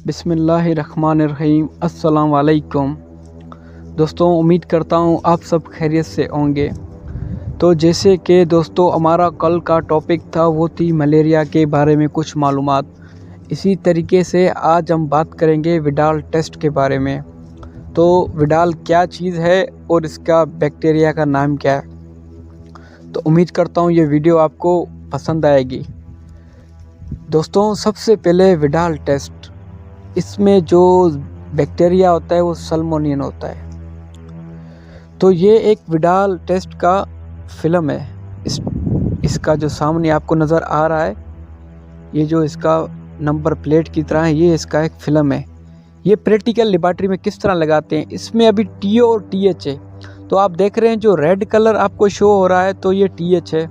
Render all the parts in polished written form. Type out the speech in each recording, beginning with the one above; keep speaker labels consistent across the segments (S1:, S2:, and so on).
S1: बिस्मिल्लाहिर्रहमानिर्रहीम। अस्सलाम वालेकुम दोस्तों, उम्मीद करता हूँ आप सब खैरियत से होंगे। तो जैसे कि दोस्तों हमारा कल का टॉपिक था वो थी मलेरिया के बारे में कुछ मालूमात। इसी तरीके से आज हम बात करेंगे विडाल टेस्ट के बारे में। तो विडाल क्या चीज़ है और इसका बैक्टीरिया का नाम क्या है। तो उम्मीद करता हूँ ये वीडियो आपको पसंद आएगी। दोस्तों सबसे पहले विडाल टेस्ट, इसमें जो बैक्टीरिया होता है वो सल्मोनियन होता है। तो ये एक विडाल टेस्ट का फिल्म है। इसका जो सामने आपको नज़र आ रहा है, ये जो इसका नंबर प्लेट की तरह है, ये इसका एक फिल्म है। ये प्रैक्टिकल लेबॉरेटरी में किस तरह लगाते हैं, इसमें अभी TO और TH है। तो आप देख रहे हैं जो रेड कलर आपको शो हो रहा है तो ये TH है,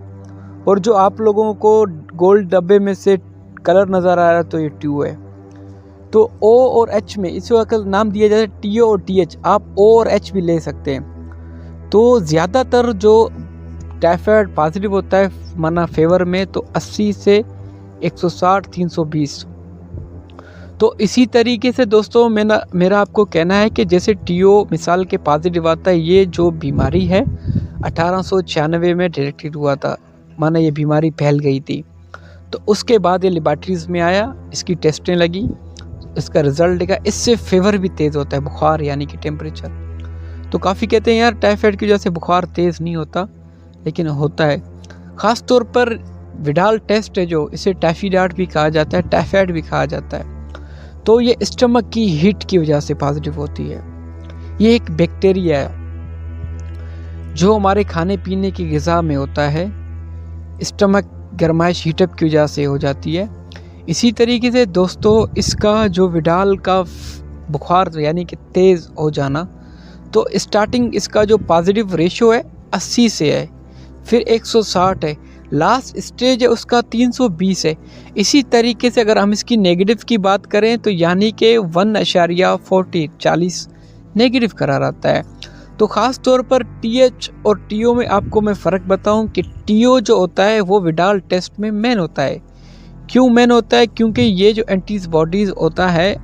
S1: और जो आप लोगों को गोल्ड डब्बे में से कलर नज़र आ रहा है तो ये TO है। तो O और H में इसी वक्त नाम दिया जाता है TO और TH। आप O और H भी ले सकते हैं। तो ज़्यादातर जो टाइफाइड पॉजिटिव होता है माना फेवर में, तो 80 से 160 320। तो इसी तरीके से दोस्तों मेरा आपको कहना है कि जैसे TO मिसाल के पॉजिटिव आता है, ये जो बीमारी है 1896 में डिटेक्ट हुआ था, माना ये बीमारी फैल गई थी। तो उसके बाद ये लेबॉरेटरीज़ में आया, इसकी टेस्टें लगी, इसका रिज़ल्ट देखा। इससे फेवर भी तेज़ होता है, बुखार यानी कि टेम्परेचर। तो काफ़ी कहते हैं यार टाइफाइड की वजह से बुखार तेज़ नहीं होता, लेकिन होता है। ख़ास तौर पर विडाल टेस्ट है जो, इसे टाइफाइड भी कहा जाता है, टाइफाइड भी कहा जाता है। तो ये स्टमक की हीट की वजह से पॉजिटिव होती है। ये एक बैक्टीरिया है जो हमारे खाने पीने की ग़िज़ा में होता है। स्टमक गर्माइश हीटअप की वजह से हो जाती है। इसी तरीके से दोस्तों इसका जो विडाल का बुखार यानी कि तेज़ हो जाना, तो स्टार्टिंग इसका जो पॉजिटिव रेशियो है 80 से है, फिर 160 है, लास्ट स्टेज है उसका 320 है। इसी तरीके से अगर हम इसकी नेगेटिव की बात करें तो यानी कि 1.40 नेगेटिव करार आता है। तो ख़ास तौर पर TH और TO में आपको मैं फ़र्क बताऊं कि TO जो होता है वो विडाल टेस्ट में मेन होता है। क्यों मेन होता है? क्योंकि ये जो एंटीबॉडीज़ होता है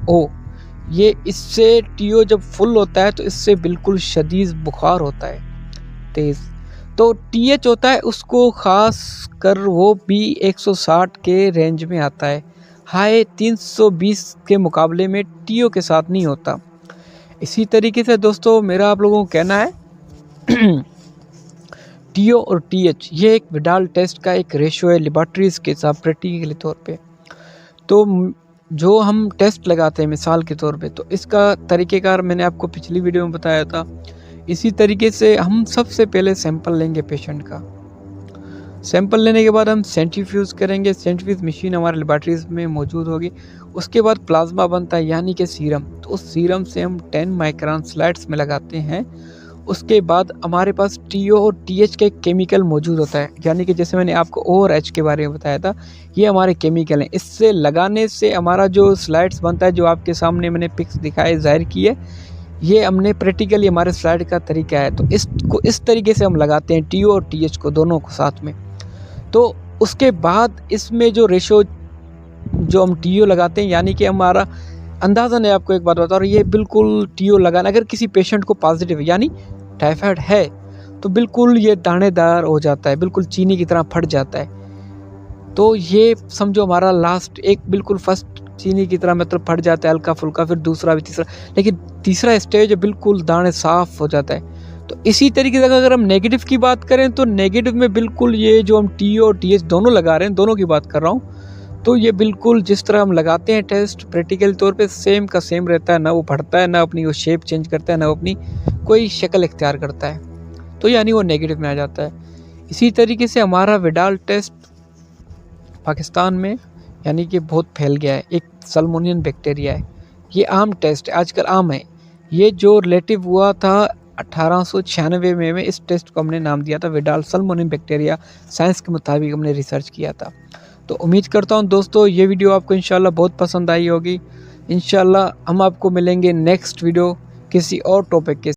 S1: ये इससे TO जब फुल होता है तो इससे बिल्कुल शदीद बुखार होता है, तेज़। तो TH होता है उसको ख़ास कर वो भी 160 के रेंज में आता है, हाई 320 के मुकाबले में TO के साथ नहीं होता। इसी तरीके से दोस्तों मेरा आप लोगों को कहना है TO और TH ये एक विडाल टेस्ट का एक रेशो है लेबॉरेटरीज़ के साथ प्रैक्टिकली तौर पे। तो जो हम टेस्ट लगाते हैं मिसाल के तौर पे, तो इसका तरीक़ेकार मैंने आपको पिछली वीडियो में बताया था। इसी तरीके से हम सबसे पहले सैंपल लेंगे पेशेंट का। सैंपल लेने के बाद हम सेंट्रीफ्यूज़ करेंगे। सेंट्रीफ्यूज़ मशीन हमारे लेबॉरेटरीज़ में मौजूद होगी। उसके बाद प्लाज्मा बनता है यानी कि सीरम। तो उस सीरम से हम 10 माइक्रोन स्लाइड्स में लगाते हैं। उसके बाद हमारे पास TO और TH का एक केमिकल मौजूद होता है, यानी कि जैसे मैंने आपको O और H के बारे में बताया था, ये हमारे केमिकल हैं। इससे लगाने से हमारा जो स्लाइड्स बनता है, जो आपके सामने मैंने पिक्स दिखाए ज़ाहिर किए, ये हमने प्रैक्टिकली हमारे स्लाइड का तरीका है। तो इसको इस तरीके से हम लगाते हैं TO और TH को, दोनों को साथ में। तो उसके बाद इसमें जो रेशो जो हम TO लगाते हैं, यानी कि हमारा अंदाज़ा है, आपको एक बात बता रहा हूँ, ये बिल्कुल TO लगाना, अगर किसी पेशेंट को पॉजिटिव यानी टाइफाइड है तो बिल्कुल ये दानेदार हो जाता है, बिल्कुल चीनी की तरह फट जाता है। तो ये समझो हमारा लास्ट एक बिल्कुल फर्स्ट चीनी की तरह मतलब फट जाता है हल्का फुल्का, फिर दूसरा भी, तीसरा, लेकिन तीसरा स्टेज बिल्कुल दाने साफ हो जाता है। तो इसी तरीके से अगर हम नेगेटिव की बात करें तो नेगेटिव में बिल्कुल ये जो हम TO और TH दोनों लगा रहे हैं, दोनों की बात कर रहा हूँ, तो ये बिल्कुल जिस तरह हम लगाते हैं टेस्ट प्रैक्टिकल तौर पे सेम का सेम रहता है। ना वो बढ़ता है, ना अपनी वो शेप चेंज करता है, ना अपनी कोई शक्ल इख्तियार करता है। तो यानी वो नेगेटिव में आ जाता है। इसी तरीके से हमारा विडाल टेस्ट पाकिस्तान में यानी कि बहुत फैल गया है। एक सल्मोनियन बैक्टीरिया है, ये आम टेस्ट है, आजकल आम है। ये जो रिलेटिव हुआ था 1896 में इस टेस्ट को हमने नाम दिया था विडाल सल्मोनियन बैक्टीरिया। साइंस के मुताबिक हमने रिसर्च किया था। तो उम्मीद करता हूँ दोस्तों ये वीडियो आपको इंशाल्लाह बहुत पसंद आई होगी। इंशाल्लाह हम आपको मिलेंगे नेक्स्ट वीडियो किसी और टॉपिक के